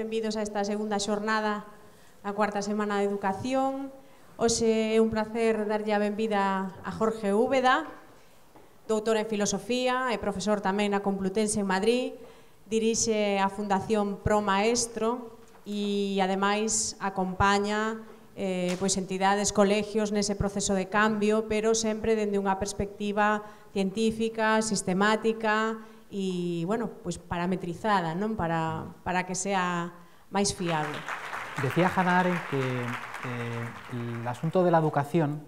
benvidos a esta segunda xornada a cuarta semana de Educación. Hoxe é un placer darlle a benvida a Jorge Úbeda, doutor en Filosofía e profesor tamén na Complutense en Madrid. Dirixe a Fundación Pro Maestro e, ademais, acompaña pois entidades, colegios nese proceso de cambio, pero sempre dende unha perspectiva científica, sistemática e, bueno, pois parametrizada, non? Para que sea máis fiable. Decía Hannah Arendt que el asunto de la educación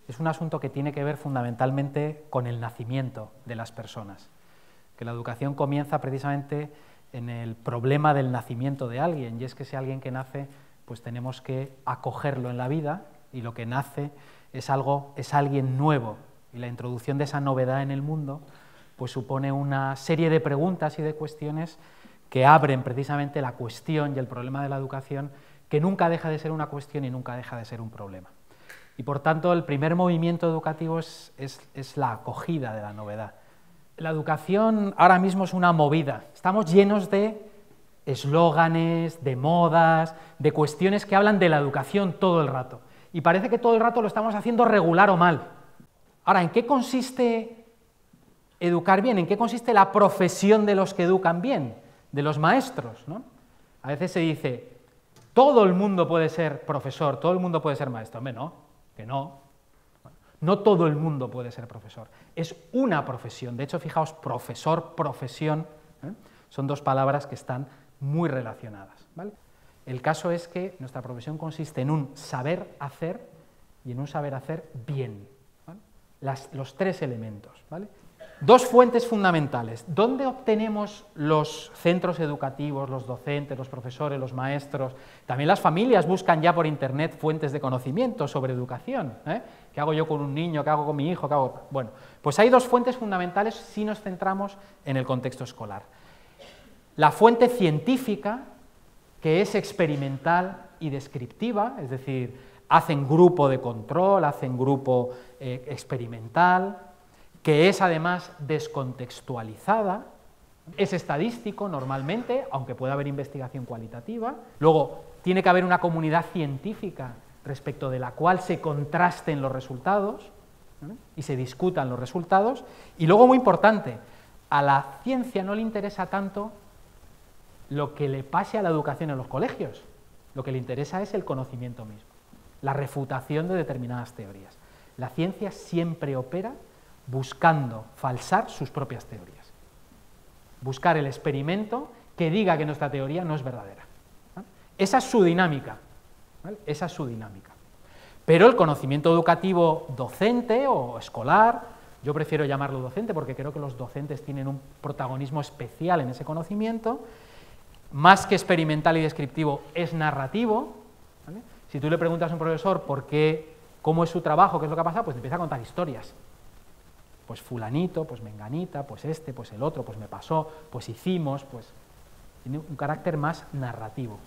es un asunto que tiene que ver fundamentalmente con el nacimiento de las personas, que la educación comienza precisamente en el problema del nacimiento de alguien, y es que si alguien que nace, pues tenemos que acogerlo en la vida, y lo que nace es alguien nuevo, y la introducción de esa novedad en el mundo pues supone una serie de preguntas y de cuestiones que abren precisamente la cuestión y el problema de la educación, que nunca deja de ser una cuestión y nunca deja de ser un problema. Y por tanto el primer movimiento educativo es la acogida de la novedad. La educación ahora mismo es una movida, estamos llenos de eslóganes, de modas, de cuestiones que hablan de la educación todo el rato, y parece que todo el rato lo estamos haciendo regular o mal. Ahora, ¿en qué consiste educar bien? ¿En qué consiste la profesión de los que educan bien, de los maestros, ¿no? A veces se dice, todo el mundo puede ser profesor, todo el mundo puede ser maestro. Hombre, no, que no. No todo el mundo puede ser profesor, es una profesión. De hecho, fijaos, profesor, profesión, son dos palabras que están muy relacionadas, ¿vale? El caso es que nuestra profesión consiste en un saber hacer y en un saber hacer bien, ¿vale? Los tres elementos, ¿vale? Dos fuentes fundamentales. ¿Dónde obtenemos los centros educativos, los docentes, los profesores, los maestros? También las familias buscan ya por internet fuentes de conocimiento sobre educación, ¿eh? ¿Qué hago yo con un niño? ¿Qué hago con mi hijo? ¿Qué hago? Bueno, pues hay dos fuentes fundamentales si nos centramos en el contexto escolar. La fuente científica, que es experimental y descriptiva, es decir, hacen grupo de control, hacen grupo experimental, que es además descontextualizada, es estadístico normalmente, aunque pueda haber investigación cualitativa. Luego, tiene que haber una comunidad científica respecto de la cual se contrasten los resultados, ¿vale? Y se discutan los resultados. Y luego, muy importante, a la ciencia no le interesa tanto lo que le pase a la educación en los colegios, lo que le interesa es el conocimiento mismo, la refutación de determinadas teorías. La ciencia siempre opera buscando falsar sus propias teorías, buscar el experimento que diga que nuestra teoría no es verdadera, ¿vale? Esa es su dinámica, ¿vale? Esa es su dinámica. Pero el conocimiento educativo docente o escolar, yo prefiero llamarlo docente porque creo que los docentes tienen un protagonismo especial en ese conocimiento, más que experimental y descriptivo, es narrativo, ¿vale? Si tú le preguntas a un profesor cómo es su trabajo, qué es lo que ha pasado, pues te empieza a contar historias. Pues fulanito, pues menganita, pues este, pues el otro, pues me pasó, pues hicimos, pues... Tiene un carácter más narrativo.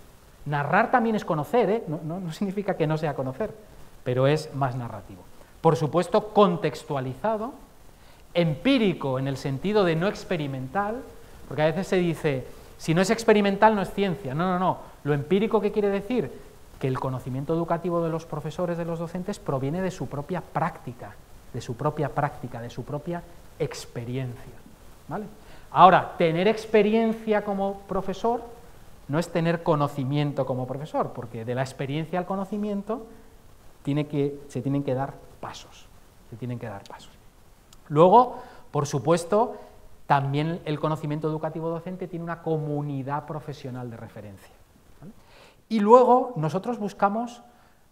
Narrar también es conocer, ¿eh? No significa que no sea conocer, pero es más narrativo. Por supuesto, contextualizado, empírico en el sentido de no experimental, porque a veces se dice, si no es experimental no es ciencia. No. Lo empírico, ¿qué quiere decir? Que el conocimiento educativo de los profesores, de los docentes, proviene de su propia práctica, de su propia experiencia, ¿vale? Ahora, tener experiencia como profesor no es tener conocimiento como profesor, porque de la experiencia al conocimiento se tienen que dar pasos, Luego, por supuesto, también el conocimiento educativo docente tiene una comunidad profesional de referencia, ¿vale? Y luego nosotros buscamos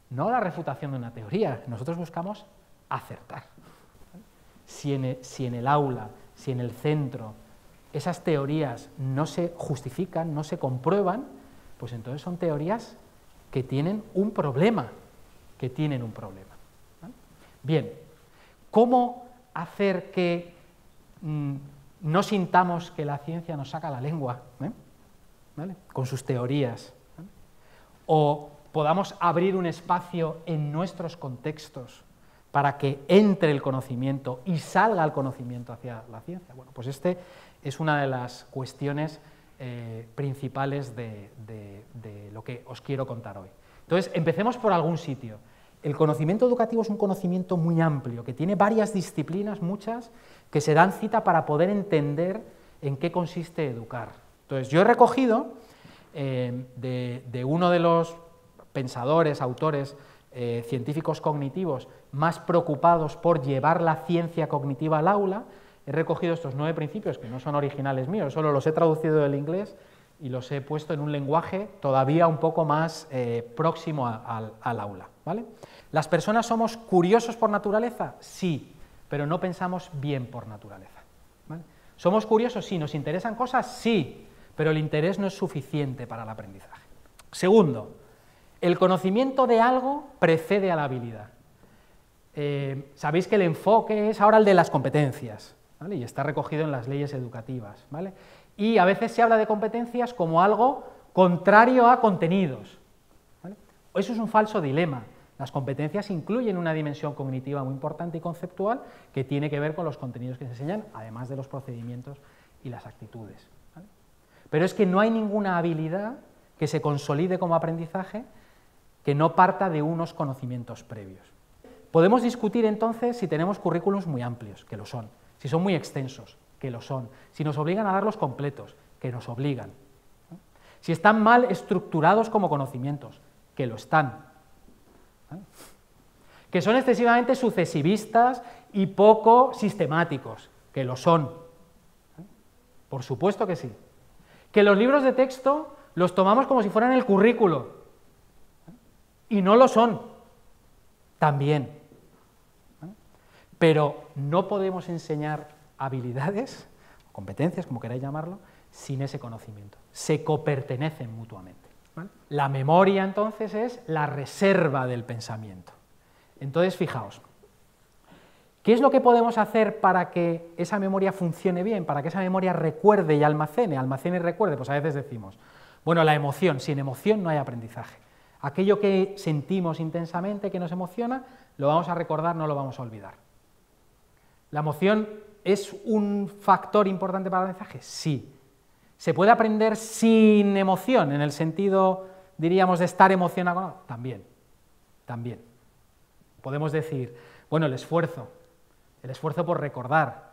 no la refutación de una teoría, nosotros buscamos acertar. Si en el aula, si en el centro, esas teorías no se justifican, no se comprueban, pues entonces son teorías que tienen un problema, ¿vale? Bien, ¿cómo hacer que no sintamos que la ciencia nos saca la lengua, ¿vale? Con sus teorías, ¿vale? O podamos abrir un espacio en nuestros contextos para que entre el conocimiento y salga el conocimiento hacia la ciencia? Bueno, pues este es una de las cuestiones principales de lo que os quiero contar hoy. Entonces, empecemos por algún sitio. El conocimiento educativo es un conocimiento muy amplio, que tiene varias disciplinas, muchas, que se dan cita para poder entender en qué consiste educar. Entonces, yo he recogido de uno de los pensadores, autores, científicos cognitivos más preocupados por llevar la ciencia cognitiva al aula, he recogido estos 9 principios, que no son originales míos, solo los he traducido del inglés y los he puesto en un lenguaje todavía un poco más próximo al aula, ¿vale? ¿Las personas somos curiosos por naturaleza? Sí, pero no pensamos bien por naturaleza, ¿vale? ¿Somos curiosos? Sí. ¿Nos interesan cosas? Sí, pero el interés no es suficiente para el aprendizaje. Segundo, el conocimiento de algo precede a la habilidad. Sabéis que el enfoque es ahora el de las competencias, ¿vale? Y está recogido en las leyes educativas, ¿vale? Y a veces se habla de competencias como algo contrario a contenidos, ¿vale? Eso es un falso dilema. Las competencias incluyen una dimensión cognitiva muy importante y conceptual que tiene que ver con los contenidos que se enseñan, además de los procedimientos y las actitudes, ¿vale? Pero es que no hay ninguna habilidad que se consolide como aprendizaje que no parta de unos conocimientos previos. Podemos discutir entonces si tenemos currículums muy amplios, que lo son, si son muy extensos, que lo son, si nos obligan a darlos completos, que nos obligan, ¿no? Si están mal estructurados como conocimientos, que lo están, ¿vale? Que son excesivamente sucesivistas y poco sistemáticos, que lo son, ¿vale? Por supuesto que sí. Que los libros de texto los tomamos como si fueran el currículo, ¿vale? Y no lo son, también, ¿vale? Pero no podemos enseñar habilidades, competencias, como queráis llamarlo, sin ese conocimiento. Se copertenecen mutuamente, ¿vale? La memoria, entonces, es la reserva del pensamiento. Entonces, fijaos, ¿qué es lo que podemos hacer para que esa memoria funcione bien, para que esa memoria recuerde y almacene y recuerde? Pues a veces decimos, bueno, la emoción, sin emoción no hay aprendizaje. Aquello que sentimos intensamente, que nos emociona, lo vamos a recordar, no lo vamos a olvidar. ¿La emoción es un factor importante para el aprendizaje? Sí. ¿Se puede aprender sin emoción, en el sentido, diríamos, de estar emocionado? También, también. Podemos decir, bueno, el esfuerzo por recordar.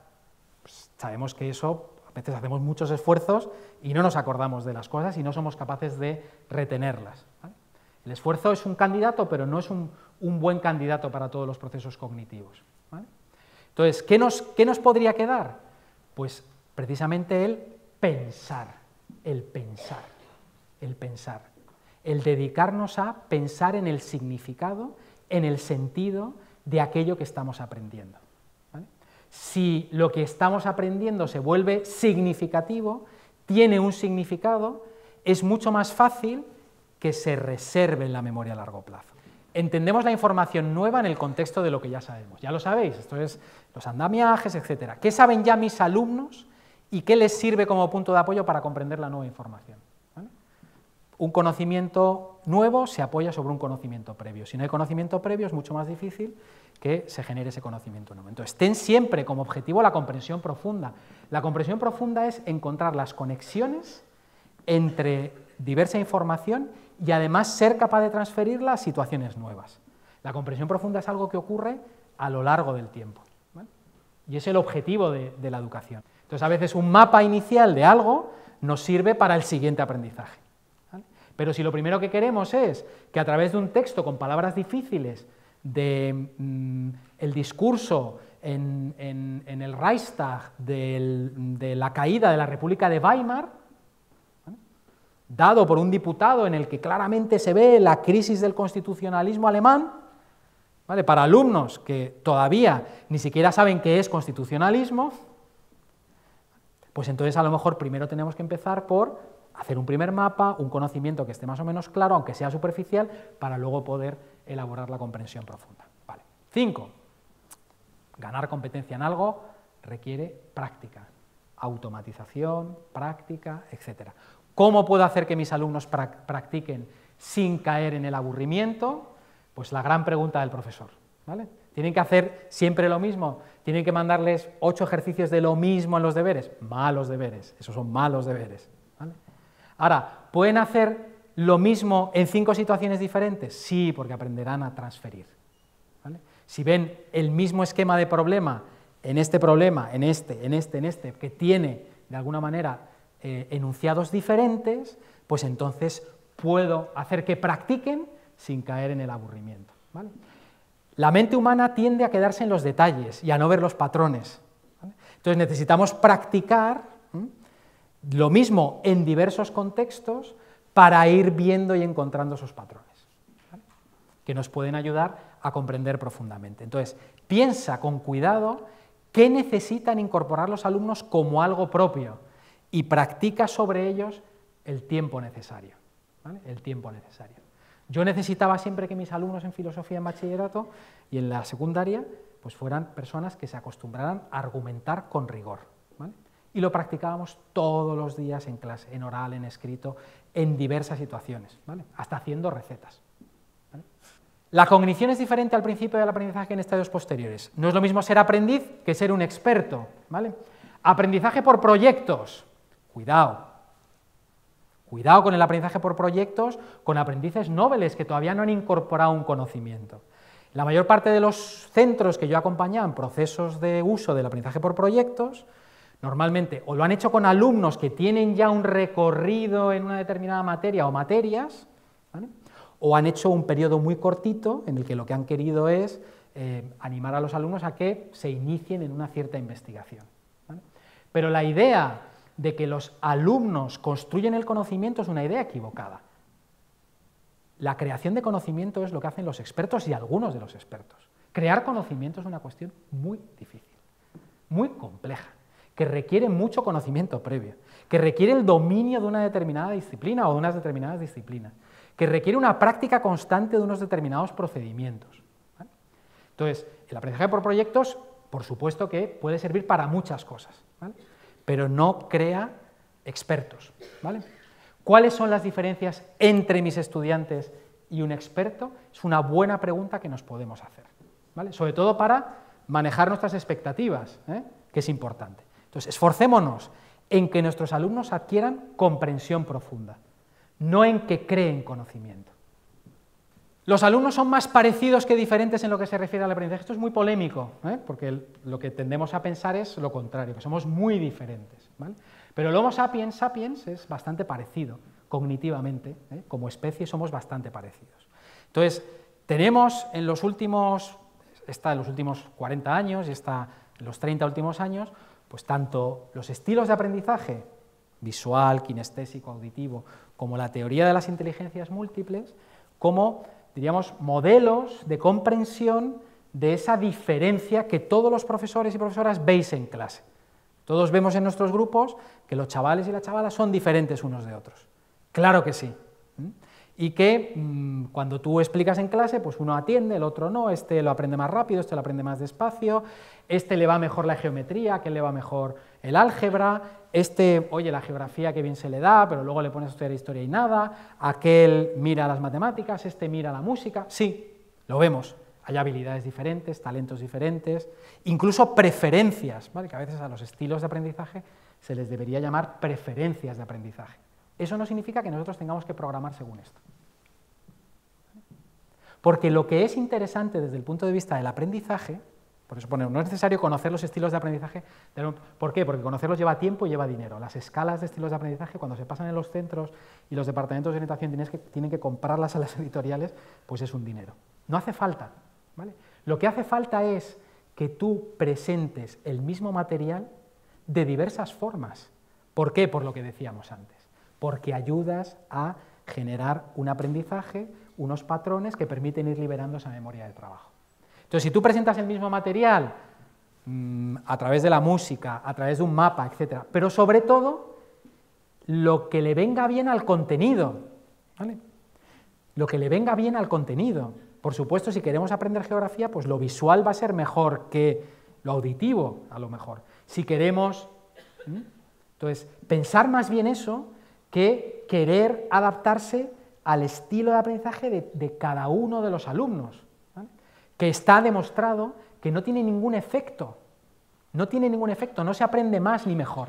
Pues sabemos que eso, a veces hacemos muchos esfuerzos y no nos acordamos de las cosas y no somos capaces de retenerlas, ¿vale? El esfuerzo es un candidato, pero no es un buen candidato para todos los procesos cognitivos, ¿vale? Entonces, ¿qué nos podría quedar? Pues precisamente el pensar, el dedicarnos a pensar en el significado, en el sentido de aquello que estamos aprendiendo, ¿vale? Si lo que estamos aprendiendo se vuelve significativo, tiene un significado, es mucho más fácil que se reserve en la memoria a largo plazo. Entendemos la información nueva en el contexto de lo que ya sabemos. Ya lo sabéis, esto es los andamiajes, etc. ¿Qué saben ya mis alumnos y qué les sirve como punto de apoyo para comprender la nueva información? ¿Vale? Un conocimiento nuevo se apoya sobre un conocimiento previo. Si no hay conocimiento previo es mucho más difícil que se genere ese conocimiento nuevo. Entonces, ten siempre como objetivo la comprensión profunda. La comprensión profunda es encontrar las conexiones entre diversa información y además ser capaz de transferirla a situaciones nuevas. La comprensión profunda es algo que ocurre a lo largo del tiempo, ¿vale? Y es el objetivo de la educación. Entonces, a veces un mapa inicial de algo nos sirve para el siguiente aprendizaje, ¿vale? Pero si lo primero que queremos es que a través de un texto con palabras difíciles, el discurso en el Reichstag de la caída de la República de Weimar, ¿vale?, dado por un diputado en el que claramente se ve la crisis del constitucionalismo alemán, ¿vale?, para alumnos que todavía ni siquiera saben qué es constitucionalismo, pues entonces a lo mejor primero tenemos que empezar por hacer un primer mapa, un conocimiento que esté más o menos claro, aunque sea superficial, para luego poder elaborar la comprensión profunda. Vale. 5. Ganar competencia en algo requiere práctica, automatización, práctica, etc. ¿Cómo puedo hacer que mis alumnos practiquen sin caer en el aburrimiento? Pues la gran pregunta del profesor, ¿vale? ¿Tienen que hacer siempre lo mismo? ¿Tienen que mandarles 8 ejercicios de lo mismo en los deberes? Malos deberes, esos son malos deberes, ¿vale? Ahora, ¿pueden hacer lo mismo en 5 situaciones diferentes? Sí, porque aprenderán a transferir, ¿vale? Si ven el mismo esquema de problema, en este, que tiene, de alguna manera, enunciados diferentes, pues entonces puedo hacer que practiquen sin caer en el aburrimiento, ¿vale? La mente humana tiende a quedarse en los detalles y a no ver los patrones, ¿vale? Entonces necesitamos practicar lo mismo en diversos contextos para ir viendo y encontrando esos patrones, ¿vale?, que nos pueden ayudar a comprender profundamente. Entonces, piensa con cuidado qué necesitan incorporar los alumnos como algo propio y practica sobre ellos el tiempo necesario, ¿vale?, el tiempo necesario. Yo necesitaba siempre que mis alumnos en filosofía en bachillerato y en la secundaria pues fueran personas que se acostumbraran a argumentar con rigor, ¿vale? Y lo practicábamos todos los días en clase, en oral, en escrito, en diversas situaciones, ¿vale?, hasta haciendo recetas, ¿vale? La cognición es diferente al principio del aprendizaje en estadios posteriores. No es lo mismo ser aprendiz que ser un experto, ¿vale? Aprendizaje por proyectos. Cuidado. Cuidado con el aprendizaje por proyectos, con aprendices nobles que todavía no han incorporado un conocimiento. La mayor parte de los centros que yo acompañaba en procesos de uso del aprendizaje por proyectos, normalmente o lo han hecho con alumnos que tienen ya un recorrido en una determinada materia o materias, ¿vale?, o han hecho un periodo muy cortito en el que lo que han querido es animar a los alumnos a que se inicien en una cierta investigación, ¿vale? Pero la idea de que los alumnos construyen el conocimiento es una idea equivocada. La creación de conocimiento es lo que hacen los expertos y algunos de los expertos. Crear conocimiento es una cuestión muy difícil, muy compleja, que requiere mucho conocimiento previo, que requiere el dominio de una determinada disciplina o de unas determinadas disciplinas, que requiere una práctica constante de unos determinados procedimientos, ¿vale? Entonces, el aprendizaje por proyectos, por supuesto que puede servir para muchas cosas, ¿vale?, pero no crea expertos, ¿vale? ¿Cuáles son las diferencias entre mis estudiantes y un experto? Es una buena pregunta que nos podemos hacer, ¿vale?, sobre todo para manejar nuestras expectativas, que es importante. Entonces, esforcémonos en que nuestros alumnos adquieran comprensión profunda, no en que creen conocimiento. Los alumnos son más parecidos que diferentes en lo que se refiere al aprendizaje. Esto es muy polémico, porque lo que tendemos a pensar es lo contrario, que somos muy diferentes, ¿vale? Pero el Homo sapiens sapiens es bastante parecido cognitivamente, como especie somos bastante parecidos. Entonces, tenemos en los últimos 40 años y hasta en los 30 últimos años, pues tanto los estilos de aprendizaje, visual, kinestésico, auditivo, como la teoría de las inteligencias múltiples, como, diríamos, modelos de comprensión de esa diferencia que todos los profesores y profesoras veis en clase. Todos vemos en nuestros grupos que los chavales y las chavalas son diferentes unos de otros. Claro que sí. Y que cuando tú explicas en clase, pues uno atiende, el otro no, este lo aprende más rápido, este lo aprende más despacio, este le va mejor la geometría, aquel le va mejor el álgebra, este, oye, la geografía que bien se le da, pero luego le pones a estudiar historia y nada, aquel mira las matemáticas, este mira la música. Sí, lo vemos, hay habilidades diferentes, talentos diferentes, incluso preferencias, ¿vale?, que a veces a los estilos de aprendizaje se les debería llamar preferencias de aprendizaje. Eso no significa que nosotros tengamos que programar según esto. Porque lo que es interesante desde el punto de vista del aprendizaje, por eso no es necesario conocer los estilos de aprendizaje. ¿Por qué? Porque conocerlos lleva tiempo y lleva dinero. Las escalas de estilos de aprendizaje, cuando se pasan en los centros y los departamentos de orientación tienen que comprarlas a las editoriales, pues es un dinero. No hace falta, ¿vale? Lo que hace falta es que tú presentes el mismo material de diversas formas. ¿Por qué? Por lo que decíamos antes. Porque ayudas a generar un aprendizaje, unos patrones que permiten ir liberando esa memoria de trabajo. Entonces, si tú presentas el mismo material a través de la música, a través de un mapa, etc., pero sobre todo, lo que le venga bien al contenido, ¿vale? Lo que le venga bien al contenido. Por supuesto, si queremos aprender geografía, pues lo visual va a ser mejor que lo auditivo, a lo mejor. Si queremos... Entonces, pensar más bien eso que querer adaptarse al estilo de aprendizaje de cada uno de los alumnos, ¿vale?, que está demostrado que no tiene ningún efecto, no se aprende más ni mejor,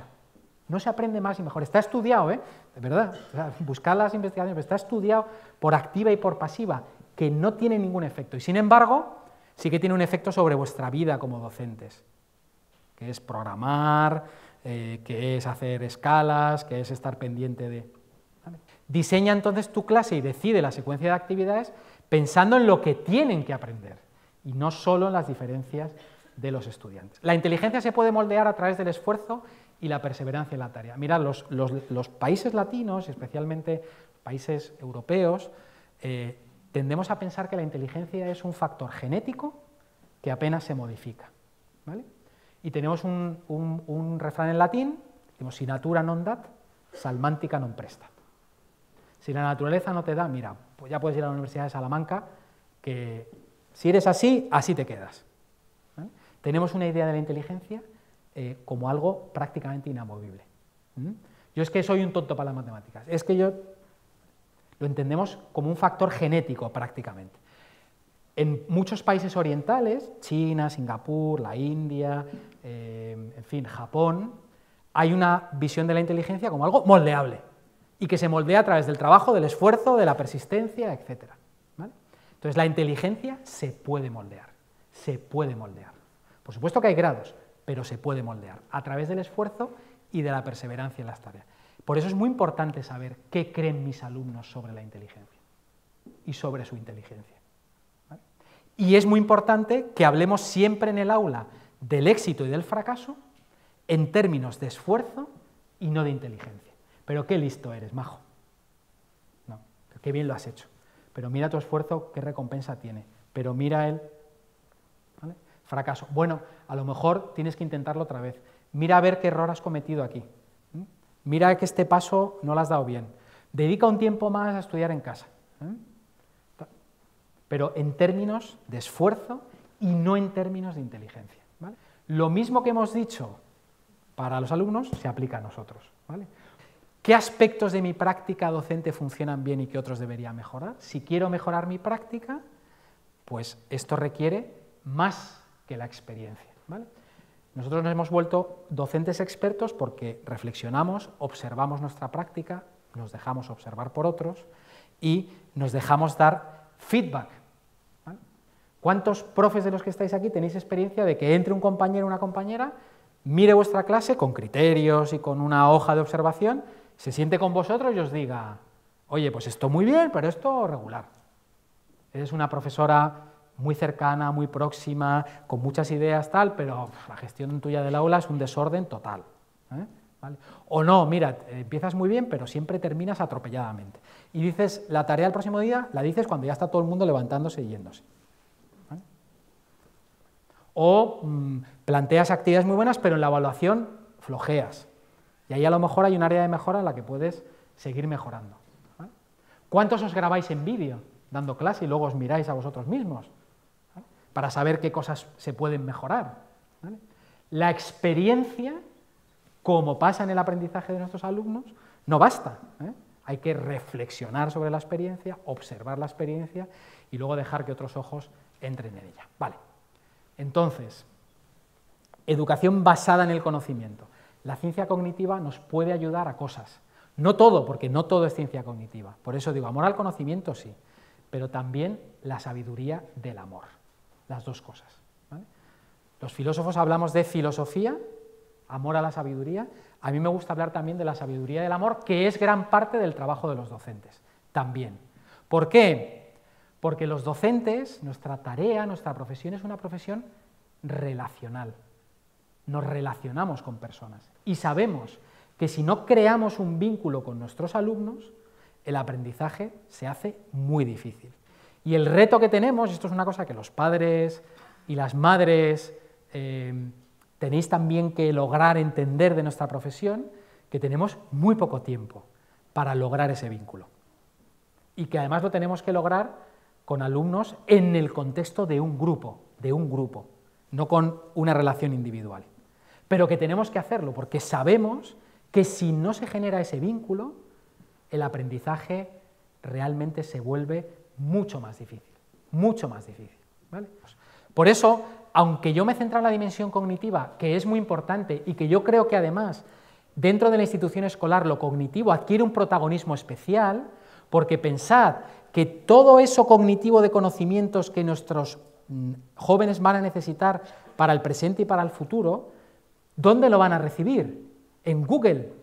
No se aprende más y mejor. Está estudiado, de verdad, o sea, buscar las investigaciones, pero está estudiado por activa y por pasiva, que no tiene ningún efecto. Y sin embargo, sí que tiene un efecto sobre vuestra vida como docentes, que es programar, que es hacer escalas, que es estar pendiente de... ¿vale? Diseña entonces tu clase y decide la secuencia de actividades pensando en lo que tienen que aprender, y no solo en las diferencias de los estudiantes. La inteligencia se puede moldear a través del esfuerzo y la perseverancia en la tarea. Mirad, los países latinos, especialmente países europeos, tendemos a pensar que la inteligencia es un factor genético que apenas se modifica, ¿vale? Y tenemos un refrán en latín, decimos, si natura non dat, salmántica non prestat. Si la naturaleza no te da, mira, pues ya puedes ir a la Universidad de Salamanca, que si eres así, así te quedas. ¿Vale? Tenemos una idea de la inteligencia como algo prácticamente inamovible. Yo es que soy un tonto para las matemáticas, es que yo lo entendemos como un factor genético prácticamente. En muchos países orientales, China, Singapur, la India, en fin, Japón, hay una visión de la inteligencia como algo moldeable y que se moldea a través del trabajo, del esfuerzo, de la persistencia, etc. ¿Vale? Entonces la inteligencia se puede moldear, se puede moldear. Por supuesto que hay grados, pero se puede moldear a través del esfuerzo y de la perseverancia en las tareas. Por eso es muy importante saber qué creen mis alumnos sobre la inteligencia y sobre su inteligencia. ¿Vale? Y es muy importante que hablemos siempre en el aula del éxito y del fracaso en términos de esfuerzo y no de inteligencia. Pero qué listo eres, majo. No, qué bien lo has hecho. Pero mira tu esfuerzo, qué recompensa tiene. Pero mira el... ¿Vale? Fracaso. Bueno, a lo mejor tienes que intentarlo otra vez. Mira a ver qué error has cometido aquí. Mira que este paso no lo has dado bien. Dedica un tiempo más a estudiar en casa. Pero en términos de esfuerzo y no en términos de inteligencia. ¿Vale? Lo mismo que hemos dicho para los alumnos se aplica a nosotros. ¿Vale? ¿Qué aspectos de mi práctica docente funcionan bien y qué otros debería mejorar? Si quiero mejorar mi práctica, pues esto requiere más que la experiencia. ¿Vale? Nosotros nos hemos vuelto docentes expertos porque reflexionamos, observamos nuestra práctica, nos dejamos observar por otros y nos dejamos dar feedback. ¿Vale? ¿Cuántos profes de los que estáis aquí tenéis experiencia de que entre un compañero o una compañera, mire vuestra clase con criterios y con una hoja de observación, se siente con vosotros y os diga, oye, pues esto muy bien, pero esto regular? Eres una profesora muy cercana, muy próxima, con muchas ideas, tal, pero la gestión tuya del aula es un desorden total. ¿Vale? O no, mira, empiezas muy bien, pero siempre terminas atropelladamente. Y dices, la tarea del próximo día la dices cuando ya está todo el mundo levantándose y yéndose. ¿Vale? O planteas actividades muy buenas, pero en la evaluación flojeas. Y ahí a lo mejor hay un área de mejora en la que puedes seguir mejorando. ¿Vale? ¿Cuántos os grabáis en vídeo dando clase y luego os miráis a vosotros mismos? Para saber qué cosas se pueden mejorar. ¿Vale? La experiencia, como pasa en el aprendizaje de nuestros alumnos, no basta. Hay que reflexionar sobre la experiencia, observar la experiencia y luego dejar que otros ojos entren en ella. Vale. Entonces, educación basada en el conocimiento. La ciencia cognitiva nos puede ayudar a cosas. No todo, porque no todo es ciencia cognitiva. Por eso digo, amor al conocimiento sí, pero también la sabiduría del amor. Las dos cosas. ¿Vale? Los filósofos hablamos de filosofía, amor a la sabiduría. A mí me gusta hablar también de la sabiduría del amor, que es gran parte del trabajo de los docentes, también. ¿Por qué? Porque los docentes, nuestra tarea, nuestra profesión es una profesión relacional. Nos relacionamos con personas y sabemos que si no creamos un vínculo con nuestros alumnos, el aprendizaje se hace muy difícil. Y el reto que tenemos, esto es una cosa que los padres y las madres tenéis también que lograr entender de nuestra profesión, que tenemos muy poco tiempo para lograr ese vínculo. Y que además lo tenemos que lograr con alumnos en el contexto de un grupo, no con una relación individual. Pero que tenemos que hacerlo porque sabemos que si no se genera ese vínculo, el aprendizaje realmente se vuelve mucho más difícil, ¿vale? Por eso, aunque yo me he centrado en la dimensión cognitiva, que es muy importante y que yo creo que además dentro de la institución escolar lo cognitivo adquiere un protagonismo especial, porque pensad que todo eso cognitivo de conocimientos que nuestros jóvenes van a necesitar para el presente y para el futuro, ¿dónde lo van a recibir? En Google.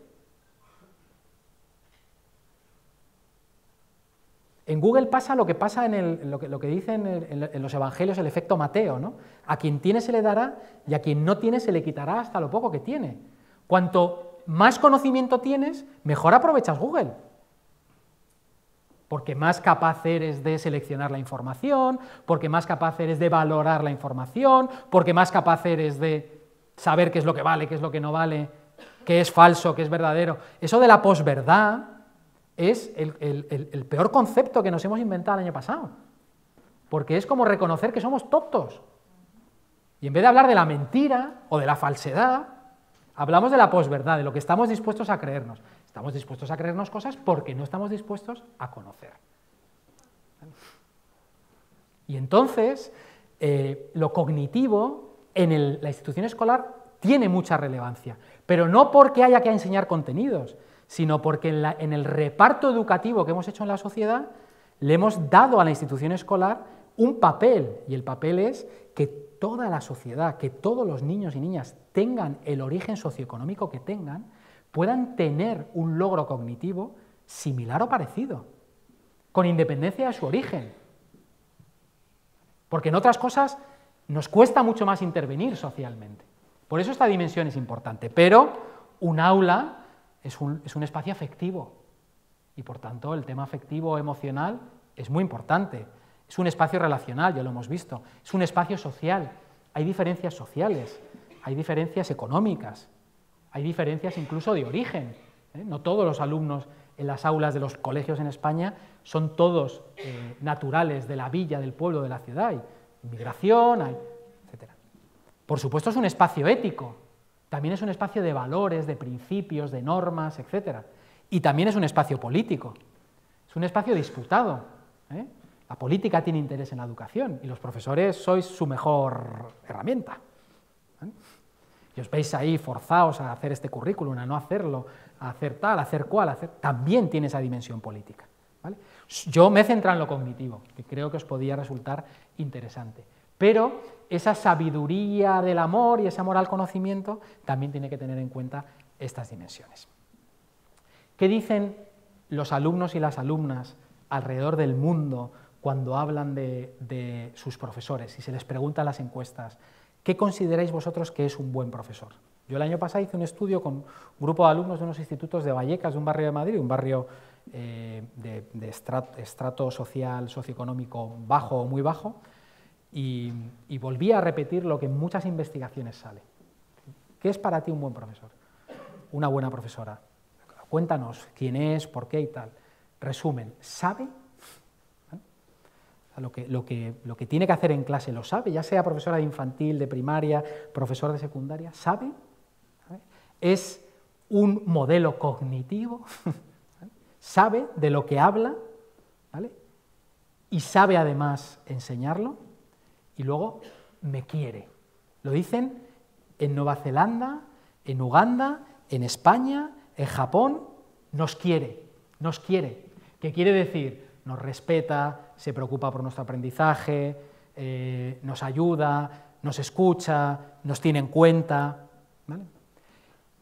En Google pasa lo que pasa lo que dicen en los evangelios, el efecto Mateo, ¿no? A quien tiene se le dará y a quien no tiene se le quitará hasta lo poco que tiene. Cuanto más conocimiento tienes, mejor aprovechas Google. Porque más capaz eres de seleccionar la información, porque más capaz eres de valorar la información, porque más capaz eres de saber qué es lo que vale, qué es lo que no vale, qué es falso, qué es verdadero. Eso de la posverdad es el peor concepto que nos hemos inventado el año pasado, porque es como reconocer que somos tontos. Y en vez de hablar de la mentira o de la falsedad, hablamos de la posverdad, de lo que estamos dispuestos a creernos. Estamos dispuestos a creernos cosas porque no estamos dispuestos a conocer. Y entonces, lo cognitivo en la institución escolar tiene mucha relevancia, pero no porque haya que enseñar contenidos, sino porque en el reparto educativo que hemos hecho en la sociedad, le hemos dado a la institución escolar un papel, y el papel es que toda la sociedad, que todos los niños y niñas tengan el origen socioeconómico que tengan, puedan tener un logro cognitivo similar o parecido, con independencia de su origen. Porque en otras cosas nos cuesta mucho más intervenir socialmente. Por eso esta dimensión es importante, pero un aula es un espacio afectivo y por tanto el tema afectivo emocional es muy importante. Es un espacio relacional, ya lo hemos visto, es un espacio social, hay diferencias sociales, hay diferencias económicas, hay diferencias incluso de origen. No todos los alumnos en las aulas de los colegios en España son todos naturales de la villa, del pueblo, de la ciudad, hay inmigración, etc. Por supuesto es un espacio ético, también es un espacio de valores, de principios, de normas, etc. Y también es un espacio político, es un espacio disputado. La política tiene interés en la educación y los profesores sois su mejor herramienta. Y os veis ahí forzados a hacer este currículum, a no hacerlo, a hacer tal, a hacer cual, también tiene esa dimensión política. ¿Vale? Yo me he centrado en lo cognitivo, que creo que os podía resultar interesante. Pero esa sabiduría del amor y ese amor al conocimiento también tiene que tener en cuenta estas dimensiones. ¿Qué dicen los alumnos y las alumnas alrededor del mundo cuando hablan de sus profesores y se les pregunta en las encuestas? ¿Qué consideráis vosotros que es un buen profesor? Yo el año pasado hice un estudio con un grupo de alumnos de unos institutos de Vallecas, de un barrio de Madrid, un barrio de estrato social, socioeconómico bajo o muy bajo, y volví a repetir lo que en muchas investigaciones sale. ¿Qué es para ti un buen profesor? Una buena profesora. Cuéntanos quién es, por qué y tal. Resumen, ¿sabe? Lo que tiene que hacer en clase lo sabe, ya sea profesora de infantil, de primaria, profesor de secundaria, ¿sabe? Es un modelo cognitivo, sabe de lo que habla, ¿vale? Y sabe además enseñarlo, y luego me quiere. Lo dicen en Nueva Zelanda, en Uganda, en España, en Japón, nos quiere. ¿Qué quiere decir? Nos respeta, se preocupa por nuestro aprendizaje, nos ayuda, nos escucha, nos tiene en cuenta, ¿vale?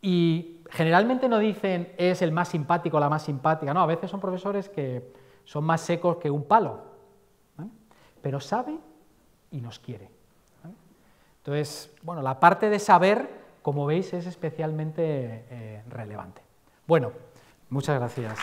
Y generalmente no dicen es el más simpático o la más simpática, no, a veces son profesores que son más secos que un palo, ¿vale? Pero sabe y nos quiere, ¿vale? Entonces, bueno, la parte de saber, como veis, es especialmente relevante. Bueno, muchas gracias.